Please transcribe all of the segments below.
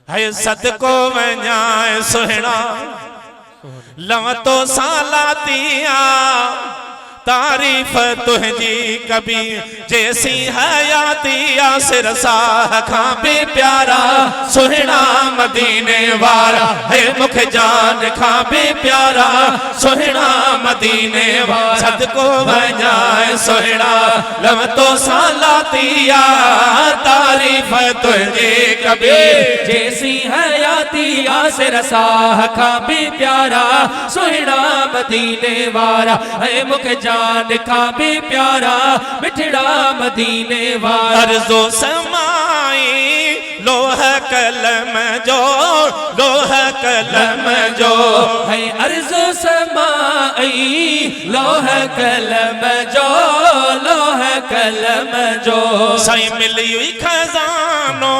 है सदको वञाए सुहिणा लव तो सालातिया तारीफ तुझी कभी जैसी हयातिया सिरसा खां भी प्यारा सुहिणा मदीने वारा है मुख जान खां भी प्यारा सुहिणा मदीने वारा सदको वञाए सुहिणा लव तो सालातिया तारीफ तुझी कभी जैसी हयातिया सिरसा खां भी प्यारा सुहिणा मदीने वारा है मुख जान खां भी प्यारा मिठड़ा मदीने वारा अर्ज़ो समाई लोह कलम जो लोह कलम जो है अर्ज़ो समाई लोह कलम जो लोह कलम जो साईं मिली हुई खजानो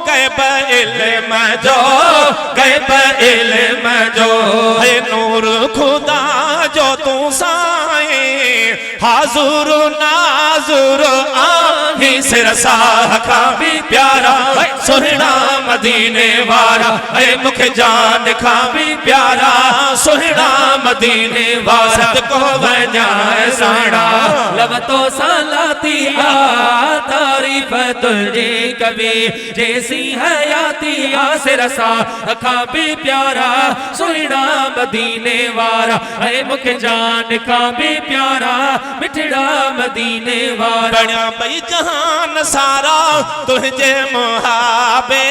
गैब इल्म जो गैब इल्म जो है नूर खुदा जो तू हाजुर नाजुर आही सिरसा खां भी प्यारा सुहिणा मदीने वारा है मुख जान खां भी प्यारा सुहिणा मदीने वारा सदको वञाए सुहिणा लव तो सालातिया तारीफ तुझी कभी जैसी हयातिया सिरसा खां भी प्यारा सुहिणा मदीने वारा है मुख जान खां भी प्यारा मिठड़ा मदीने वारा बणिया भई जहान सारा तुझे मुहाबे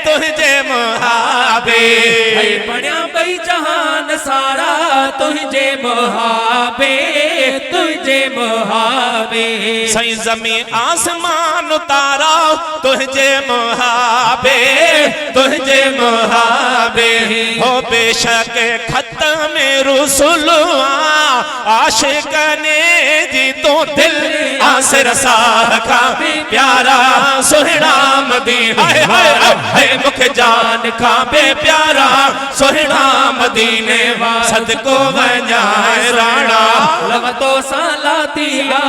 तुझे मुहाबे बणिया भई जहान सारा तुझे मुहाबे तुझे मुहाबे सही ज़मीन आसमान तारा तुझे मुहाबे तुझे मुहाबे हो बेशक खत में रुसुलवा आशिकने जी तो दिल आसिरसा खां भी प्यारा सुहिणा मदीने है मुख जान खां भी प्यारा सुहिणा मदीने वारा सदको वञाए राणा लव तो सालातिया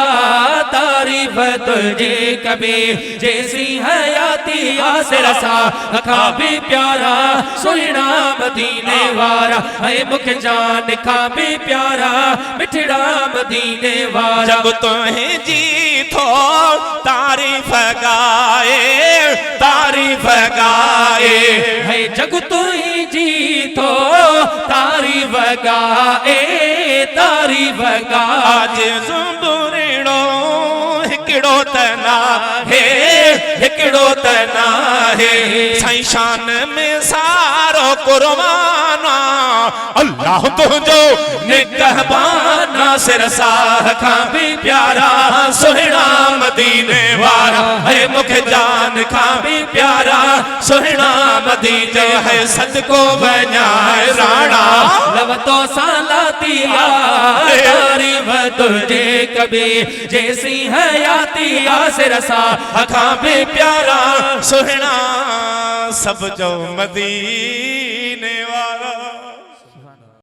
तारीफ तुझी कभी जैसी हयातिया सिरसा खां भी प्यारा सुहिणा मदीने वारा है मुख जान खां भी प्यारा मिठड़ा मदीने वारा जब तुम्हें जी थो तारीफ गाए है जग तू ही जी थो तारीफ गाए तारीफ आज ज़ुंबुरिणो हिकिड़ो तना है हिकिड़ो तना है साईं शान में सारो कुर्बाना अल्लाह तुझो निगहबाना सिरसा खां भी प्यारा सुहिणा मदीने वारा है मुख जान खां भी प्यारा सुहिणा मदीने है सदको वञाए राणा लव तो सालातिया तारीफ तुझे कभी जैसी हयातिया सिरसा खां भी प्यारा सुहिणा सब जो मदी